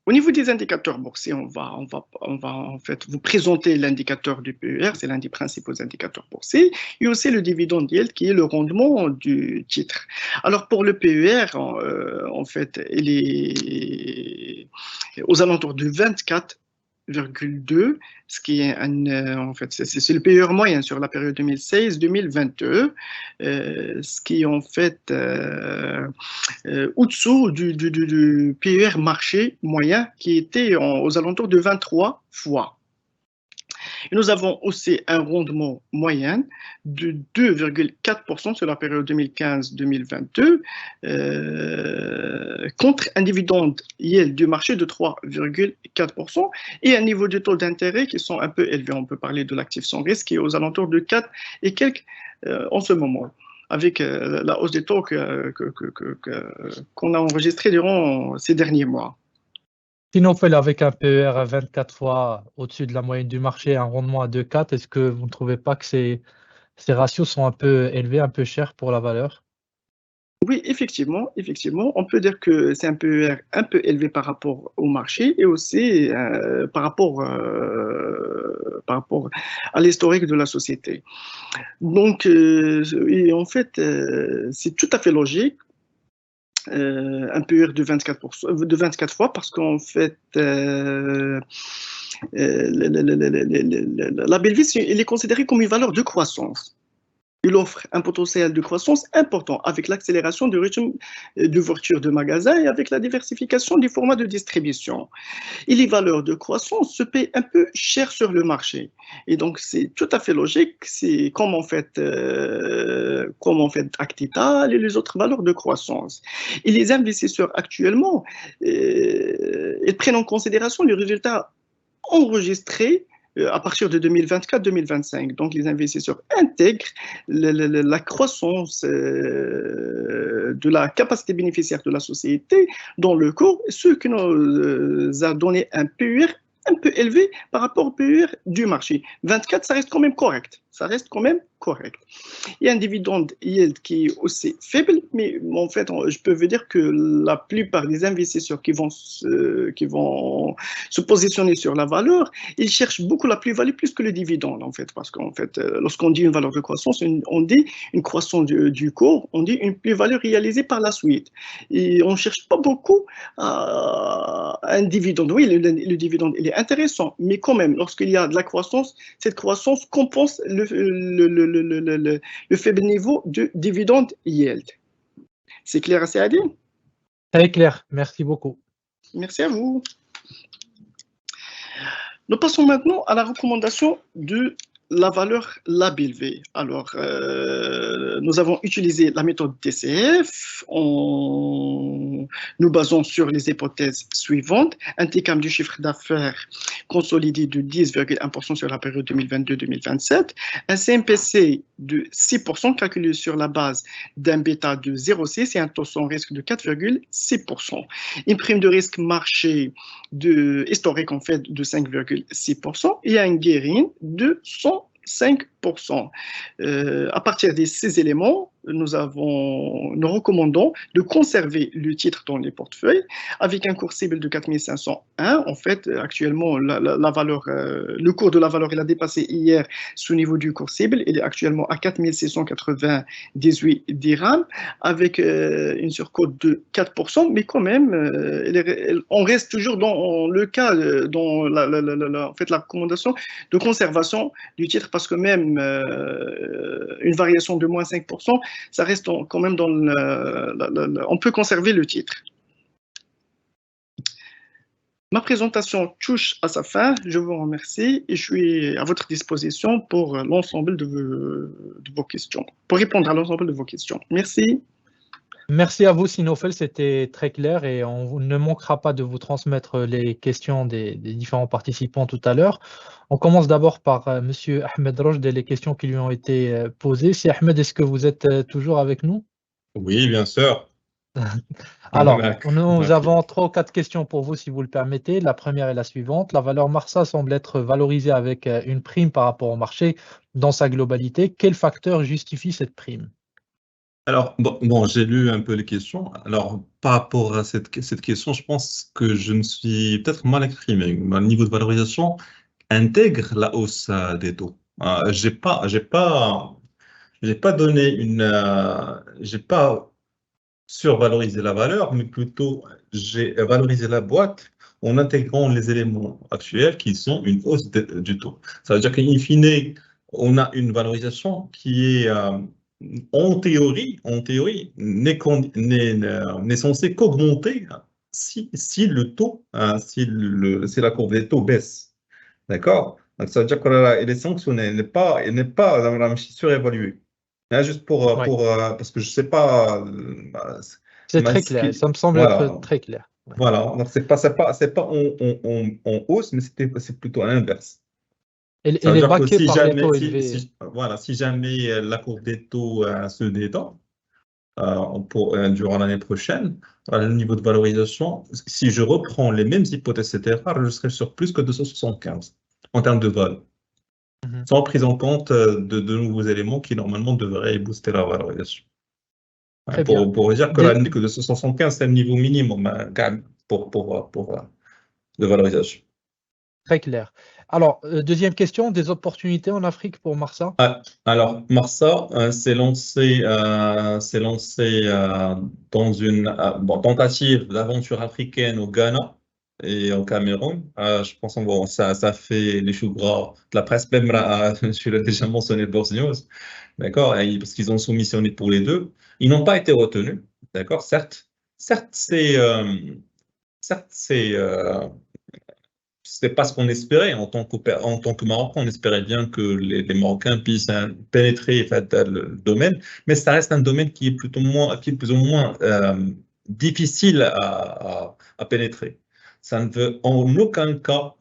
S3: Au niveau des indicateurs boursiers, on va en fait vous présenter l'indicateur du PER, c'est l'un des principaux indicateurs boursiers, et aussi le dividende yield qui est le rendement du titre. Alors pour le PER, en fait, il est aux alentours de 24,2, ce qui est en fait, c'est le PER moyen sur la période 2016-2022, ce qui est en fait au-dessous du PER marché moyen qui était aux alentours de 23 fois. Et nous avons aussi un rendement moyen de 2,4% sur la période 2015-2022 contre un dividende yield du marché de 3,4% et un niveau de taux d'intérêt qui sont un peu élevés. On peut parler de l'actif sans risque qui est aux alentours de 4 et quelques en ce moment, avec la hausse des taux qu'on a enregistrée durant ces derniers mois.
S1: Sinofel avec un PER à 24 fois au-dessus de la moyenne du marché, un rendement à 2,4, est-ce que vous ne trouvez pas que ces ratios sont un peu élevés, un peu chers pour la valeur?
S3: Oui, effectivement, on peut dire que c'est un PER un peu élevé par rapport au marché et aussi par rapport à l'historique de la société. Donc, en fait, c'est tout à fait logique. Un PER de 24 fois parce qu'en fait, la Belvis, il est considéré comme une valeur de croissance. Il offre un potentiel de croissance important avec l'accélération du rythme d'ouverture de magasins et avec la diversification des formats de distribution. Et les valeurs de croissance se payent un peu cher sur le marché. Et donc, c'est tout à fait logique. C'est comme en fait Actital et les autres valeurs de croissance. Et les investisseurs actuellement, ils prennent en considération les résultats enregistrés à partir de 2024-2025. Donc, les investisseurs intègrent la croissance de la capacité bénéficiaire de la société dans le cours, ce qui nous a donné un PER un peu élevé par rapport au PER du marché. 24, ça reste quand même correct. Il y a un dividende yield qui est aussi faible, mais en fait, je peux vous dire que la plupart des investisseurs qui vont se positionner sur la valeur, ils cherchent beaucoup la plus-value plus que le dividende, en fait, parce qu'en fait, lorsqu'on dit une valeur de croissance, on dit une croissance du cours, on dit une plus-value réalisée par la suite. Et on ne cherche pas beaucoup à un dividende. Oui, le dividende, il est intéressant, mais quand même, lorsqu'il y a de la croissance, cette croissance compense le faible niveau de dividende yield. C'est clair à Saadi?
S1: Très clair, merci beaucoup.
S3: Merci à vous. Nous passons maintenant à la recommandation de la valeur label V. Alors, nous avons utilisé la méthode DCF en nous basant sur les hypothèses suivantes. Un TCAM du chiffre d'affaires consolidé de 10,1% sur la période 2022-2027. Un CMPC de 6% calculé sur la base d'un bêta de 0,6 et un taux sans risque de 4,6%. Une prime de risque marché historique en fait de 5,6% et un gearing de 105%. À partir de ces éléments, nous recommandons de conserver le titre dans les portefeuilles avec un cours cible de 4501. En fait, actuellement, la valeur, le cours de la valeur, il a dépassé hier ce niveau du cours cible. Il est actuellement à 4698 dirhams avec une surcote de 4%, mais quand même, on reste toujours dans le cas, dans en fait, la recommandation de conservation du titre parce que même une variation de moins 5%, ça reste quand même dans on peut conserver le titre. Ma présentation touche à sa fin. Je vous remercie et je suis à votre disposition pour l'ensemble de vos questions, pour répondre à l'ensemble de vos questions. Merci.
S1: Merci à vous, Sinofel, c'était très clair et on ne manquera pas de vous transmettre les questions des différents participants tout à l'heure. On commence d'abord par M. Ahmed Rojd et les questions qui lui ont été posées. Si Ahmed, est-ce que vous êtes toujours avec nous?
S2: Oui, bien sûr.
S1: Alors, nous avons 3 ou 4 questions pour vous, si vous le permettez. La première est la suivante. La valeur Marsa semble être valorisée avec une prime par rapport au marché dans sa globalité. Quel facteur justifie cette prime?
S2: Alors, j'ai lu un peu les questions. Alors, par rapport à cette question, je pense que je me suis peut-être mal exprimé. Le niveau de valorisation intègre la hausse des taux. J'ai pas donné j'ai pas survalorisé la valeur, mais plutôt j'ai valorisé la boîte en intégrant les éléments actuels qui sont une hausse du taux. Ça veut dire qu'in fine, on a une valorisation qui est en théorie, n'est censée qu'augmenter si le taux, si la courbe des taux baisse. D'accord? Donc, ça veut dire qu'elle est sanctionnée, elle n'est pas surévaluée. Là, juste
S1: Oui,
S2: parce que je ne sais pas.
S1: c'est très clair. Ça me semble être
S2: Voilà,
S1: très clair. Ouais.
S2: voilà. Donc, c'est pas en hausse, mais c'est plutôt à l'inverse. Ça
S1: Elle
S2: veut
S1: est
S2: dire que
S1: baquée
S2: si
S1: par les
S2: jamais,
S1: taux élevés.
S2: voilà, si jamais la courbe des taux se détend, durant l'année prochaine, le niveau de valorisation, si je reprends les mêmes hypothèses, etc., je serai sur plus que 275 en termes de valeur,
S1: Mhm.
S2: sans prise en compte de nouveaux éléments qui normalement devraient booster la valorisation.
S1: Très bien.
S2: Pour vous dire que,
S1: Dé-
S2: que 275, c'est le niveau minimum quand même, de valorisation.
S1: Très clair. Alors, deuxième question, des opportunités en Afrique pour Marsa?
S2: Alors, Marsa dans une tentative d'aventure africaine au Ghana et au Cameroun. Je pense que bon, ça fait les choux gras de la presse, même je l'ai déjà mentionné Bourse News, d'accord, parce qu'ils ont soumissionné pour les deux. Ils n'ont pas été retenus, d'accord, certes, certes, c'est pas ce qu'on espérait en tant que Marocain. On espérait bien que les Marocains puissent pénétrer en fait, dans le domaine, mais ça reste un domaine qui est plus ou moins difficile à pénétrer. Ça ne veut en aucun cas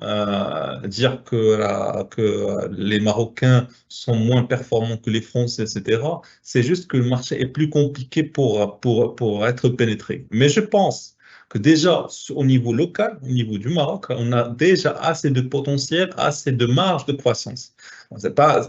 S2: dire que les Marocains sont moins performants que les Français, etc. C'est juste que le marché est plus compliqué pour être pénétré. Mais je pense que déjà, au niveau local, au niveau du Maroc, on a déjà assez de potentiel, assez de marge de croissance. C'est pas,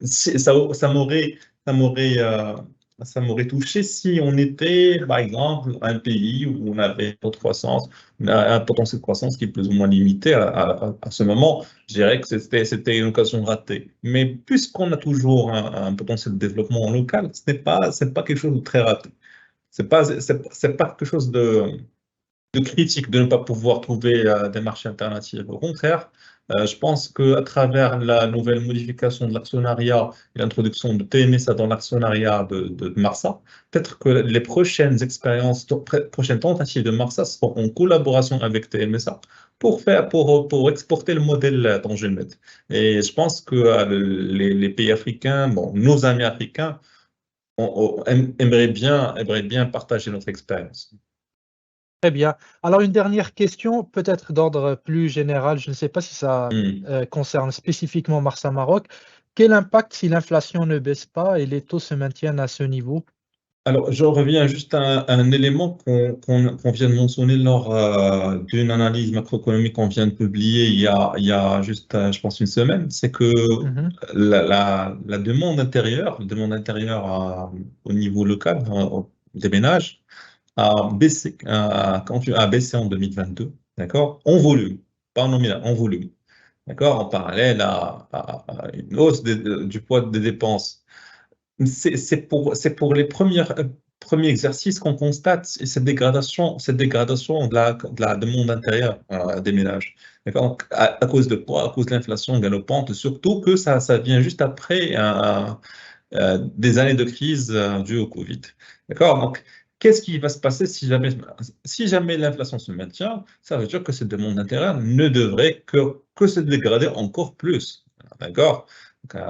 S2: ça m'aurait, euh, ça m'aurait touché si on était, par exemple, un pays où on avait de croissance, un potentiel de croissance qui est plus ou moins limité à ce moment. Je dirais que c'était une occasion ratée. Mais puisqu'on a toujours un potentiel de développement local, c'est pas quelque chose de très raté. C'est pas quelque chose de critique de ne pas pouvoir trouver des marchés alternatifs. Au contraire, je pense qu'à travers la nouvelle modification de l'actionnariat et l'introduction de TMSA dans l'actionnariat de Marsa, peut-être que les prochaines expériences, prochaines tentatives de Marsa seront en collaboration avec TMSA pour exporter le modèle dans GMED. Et je pense que les pays africains, bon, nos amis africains, aimeraient bien partager notre expérience.
S1: Très bien. Alors, une dernière question, peut-être d'ordre plus général. Je ne sais pas si ça
S2: Hmm.
S1: concerne spécifiquement Marsa Maroc. Quel impact si l'inflation ne baisse pas et les taux se maintiennent à ce niveau?
S2: Alors, je reviens juste à un élément qu'on vient de mentionner lors d'une analyse macroéconomique qu'on vient de publier il y a juste, je pense, une semaine. C'est que
S1: Mhm.
S2: la demande intérieure au niveau local, des ménages, a baissé en 2022, d'accord? En volume, pas en nominal, en volume, d'accord? En parallèle à une hausse du poids des dépenses. C'est pour les premiers exercices qu'on constate cette dégradation de la demande intérieure des ménages. D'accord? Donc, à cause de quoi? À cause de l'inflation galopante, surtout que ça vient juste après des années de crise dues au Covid. D'accord? Donc, qu'est-ce qui va se passer si jamais l'inflation se maintient? Ça veut dire que cette demande intérieure ne devrait que se dégrader encore plus. D'accord? Donc,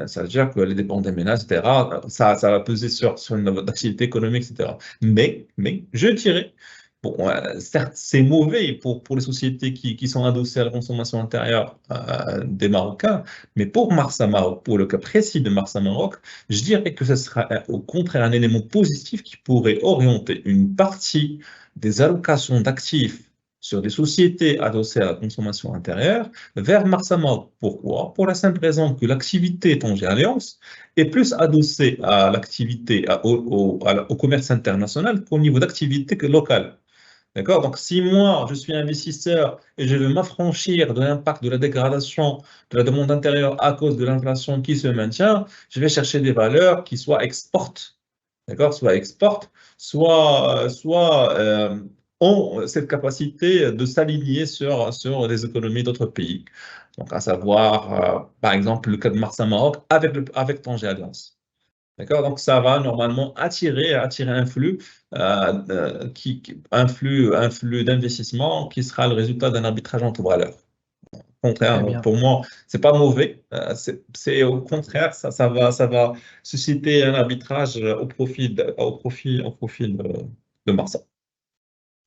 S2: ça veut dire que les dépenses des ménages, etc., ça va peser sur notre activité économique, etc. Mais je dirais, bon, certes, c'est mauvais pour les sociétés qui sont adossées à la consommation intérieure des Marocains, mais pour Marsa Maroc, pour le cas précis de Marsa Maroc, je dirais que ce sera au contraire un élément positif qui pourrait orienter une partie des allocations d'actifs sur des sociétés adossées à la consommation intérieure vers Marsa Maroc. Pourquoi? Pour la simple raison que l'activité Tanger Alliance est plus adossée à l'activité, au commerce international qu'au niveau d'activité locale. D'accord? Donc, si moi, je suis investisseur et je veux m'affranchir de l'impact de la dégradation de la demande intérieure à cause de l'inflation qui se maintient, je vais chercher des valeurs qui soient export, d'accord? Soit export, soit ont cette capacité de s'aligner sur les économies d'autres pays. Donc, à savoir, par exemple, le cas de Marsa Maroc avec Tanger Alliance. D'accord? Donc, ça va normalement attirer un flux, un flux d'investissement qui sera le résultat d'un arbitrage entre valeurs. Au contraire,
S1: Très bien.
S2: pour moi, c'est pas mauvais. C'est au contraire, ça va susciter un arbitrage au profit de Marsa.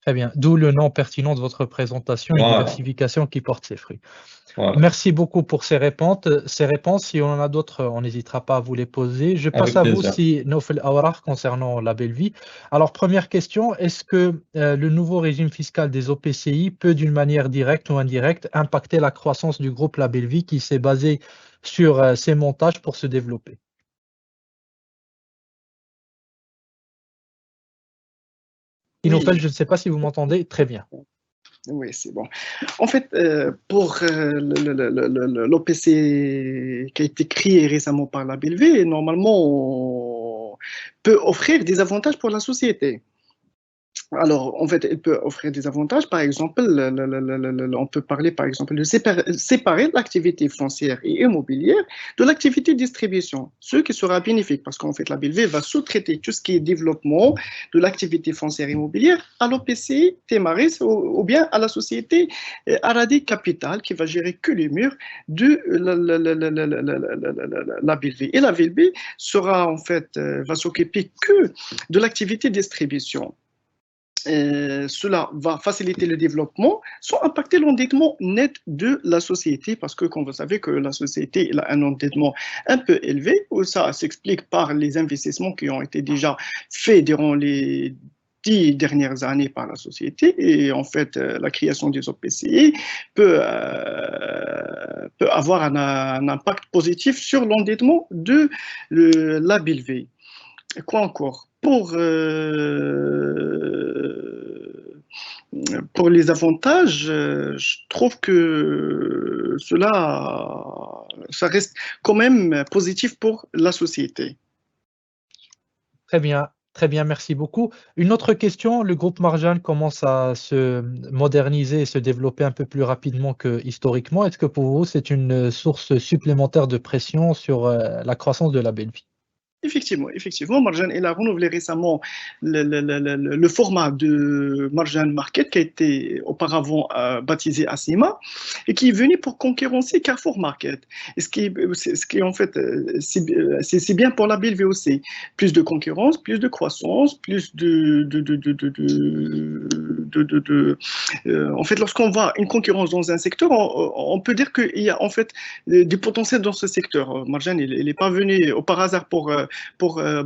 S1: Très bien. D'où le nom pertinent de votre présentation, une
S2: Voilà,
S1: diversification qui porte ses fruits.
S2: voilà.
S1: Merci beaucoup pour ces réponses. Si on en a d'autres, on n'hésitera pas à vous les poser. Je passe
S2: Avec
S1: à vous,
S2: plaisir.
S1: si Naufel Aourar, concernant la Bellevie. Alors, première question, est-ce que le nouveau régime fiscal des OPCI peut, d'une manière directe ou indirecte, impacter la croissance du groupe La Bellevie qui s'est basé sur ces montages pour se développer? Naufel,
S3: Oui,
S1: je ne sais pas si vous m'entendez. Très bien.
S3: oui, c'est bon. En fait, pour l'OPC qui a été créé récemment par la BLV, normalement, on peut offrir des avantages pour la société. Alors, en fait, elle peut offrir des avantages. Par exemple, on peut parler, par exemple, de séparer l'activité foncière et immobilière de l'activité distribution, ce qui sera bénéfique parce qu'en fait, la BLV va sous-traiter tout ce qui est développement de l'activité foncière immobilière à l'OPCI Temaris ou bien à la société Aradi Capital qui va gérer que les murs de la BLV. Et la BLV sera, en fait, va s'occuper que de l'activité distribution. Cela va faciliter le développement sans impacter l'endettement net de la société parce que, comme vous savez, que la société a un endettement un peu élevé, ça s'explique par les investissements qui ont été déjà faits durant les 10 dernières années par la société et en fait la création des OPCI peut avoir un impact positif sur l'endettement de la BLV. Quoi encore? Pour les avantages, je trouve que ça reste quand même positif pour la société.
S1: Très bien, merci beaucoup. Une autre question, le groupe Marjan commence à se moderniser et se développer un peu plus rapidement que historiquement. Est-ce que pour vous, c'est une source supplémentaire de pression sur la croissance de la Bellevie?
S3: Effectivement, Marjan, il a renouvelé récemment le format de Marjan Market qui a été auparavant baptisé ASIMA et qui est venu pour concurrencer Carrefour Market. Et ce qui en fait, c'est bien pour la Bellevue aussi. Plus de concurrence, plus de croissance, plus en fait, lorsqu'on voit une concurrence dans un secteur, on peut dire qu'il y a en fait des potentiels dans ce secteur. Marjan, il n'est pas venu par hasard pour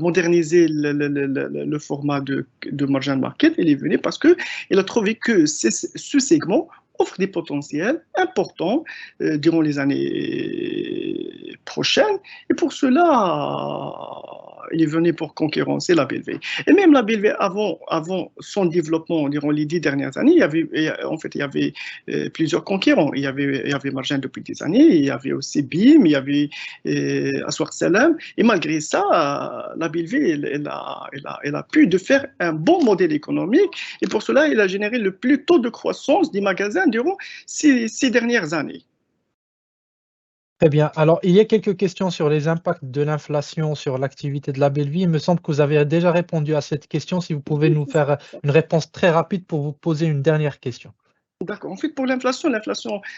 S3: moderniser le format de Marjan Market. Il est venu parce qu'il a trouvé que ce segment offre des potentiels importants durant les années prochaines. Et pour cela, il est venu pour concurrencer la BLV. Et même la BLV, avant son développement durant les 10 dernières années, il y avait plusieurs concurrents. Il y avait Marjan depuis des années, il y avait aussi BIM, il y avait Aswar Salam. Et malgré ça, la BLV, elle a pu de faire un bon modèle économique. Et pour cela, elle a généré le plus tôt de croissance des magasins durant ces dernières années.
S1: Très bien. Alors, il y a quelques questions sur les impacts de l'inflation sur l'activité de la Bellevue. Il me semble que vous avez déjà répondu à cette question. Si vous pouvez nous faire une réponse très rapide pour vous poser une dernière question.
S3: D'accord. En fait, pour l'inflation,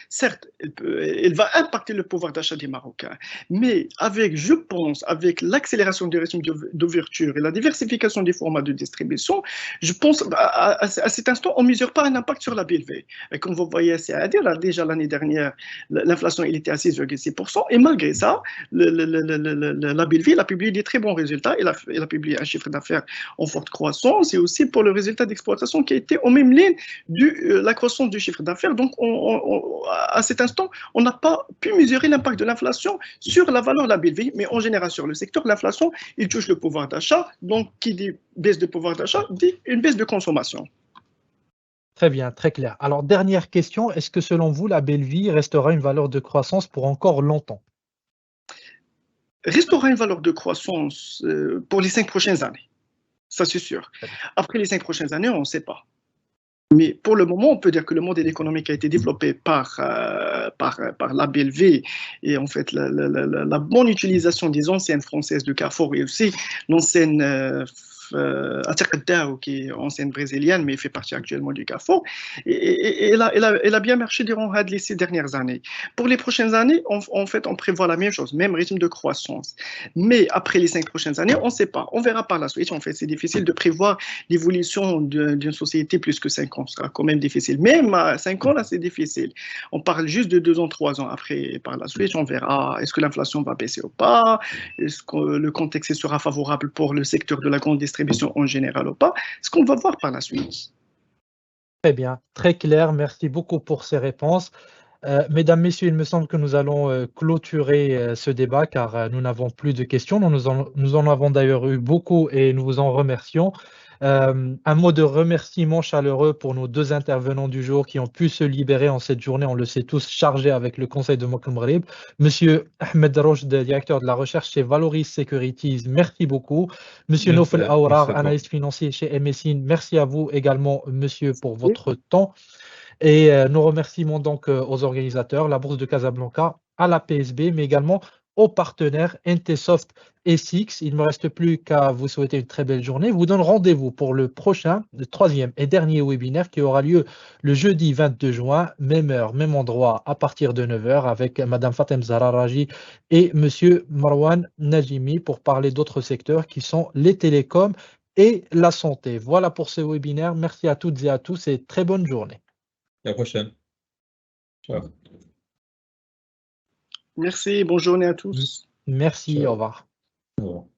S3: certes, elle va impacter le pouvoir d'achat des Marocains. Mais je pense, avec l'accélération du rythme d'ouverture et la diversification des formats de distribution, je pense, à cet instant, on ne mesure pas un impact sur la BLV. Et comme vous voyez, déjà l'année dernière, l'inflation, il était à 6,6%. Et malgré ça, la BLV, a publié des très bons résultats. Elle a publié un chiffre d'affaires en forte croissance et aussi pour le résultat d'exploitation qui a été aux mêmes lignes la croissance du chiffre d'affaires. Donc, à cet instant, on n'a pas pu mesurer l'impact de l'inflation sur la valeur de la BLV, mais en général, sur le secteur, l'inflation, il touche le pouvoir d'achat. Donc, qui dit baisse de pouvoir d'achat, dit une baisse de consommation.
S1: Très bien, très clair. Alors, dernière question, est-ce que selon vous, la BLV restera une valeur de croissance pour encore longtemps?
S3: Restera une valeur de croissance pour les 5 prochaines années. Ça, c'est sûr. Après les 5 prochaines années, on ne sait pas. Mais pour le moment, on peut dire que le modèle économique a été développé par la BLV et en fait la bonne utilisation des anciennes françaises de Carrefour et aussi l'ancienne Atacadão, qui est ancienne brésilienne, mais fait partie actuellement du Carrefour. Et elle a bien marché durant les 6 dernières années. Pour les prochaines années, en fait, on prévoit la même chose, même rythme de croissance. Mais après les 5 prochaines années, on ne sait pas. On verra par la suite. En fait, c'est difficile de prévoir l'évolution d'une société plus que 5 ans. Ce sera quand même difficile. Même à 5 ans, là, c'est difficile. On parle juste de 2 ans, 3 ans après. Par la suite, on verra est-ce que l'inflation va baisser ou pas, est-ce que le contexte sera favorable pour le secteur de la grande distribution en général ou pas, ce qu'on va voir par la suite.
S1: Très bien, très clair. Merci beaucoup pour ces réponses. Mesdames, Messieurs, il me semble que nous allons clôturer ce débat car nous n'avons plus de questions. Nous en avons d'ailleurs eu beaucoup et nous vous en remercions. Un mot de remerciement chaleureux pour nos 2 intervenants du jour qui ont pu se libérer en cette journée, on le sait tous, chargés avec le Conseil de Banque Maghreb. Monsieur Ahmed Rojd, directeur de la recherche chez Valoris Securities, merci beaucoup. Monsieur Nofel Aourar, analyste financier chez MSIN, merci à vous également, monsieur, pour votre temps. Et nous remercions donc aux organisateurs, la Bourse de Casablanca, à la PSB, mais également aux partenaires NTSoft et SIX. Il ne me reste plus qu'à vous souhaiter une très belle journée. Je vous donne rendez-vous pour le prochain, le 3e et dernier webinaire qui aura lieu le jeudi 22 juin, même heure, même endroit, à partir de 9 h, avec Madame Fatem Zararaji et Monsieur Marwan Najimi pour parler d'autres secteurs qui sont les télécoms et la santé. Voilà pour ce webinaire. Merci à toutes et à tous et très bonne journée.
S2: À la prochaine. Ciao.
S3: Merci, bonne journée à tous.
S1: Merci,
S2: Ciao.
S1: au revoir.
S2: Au revoir.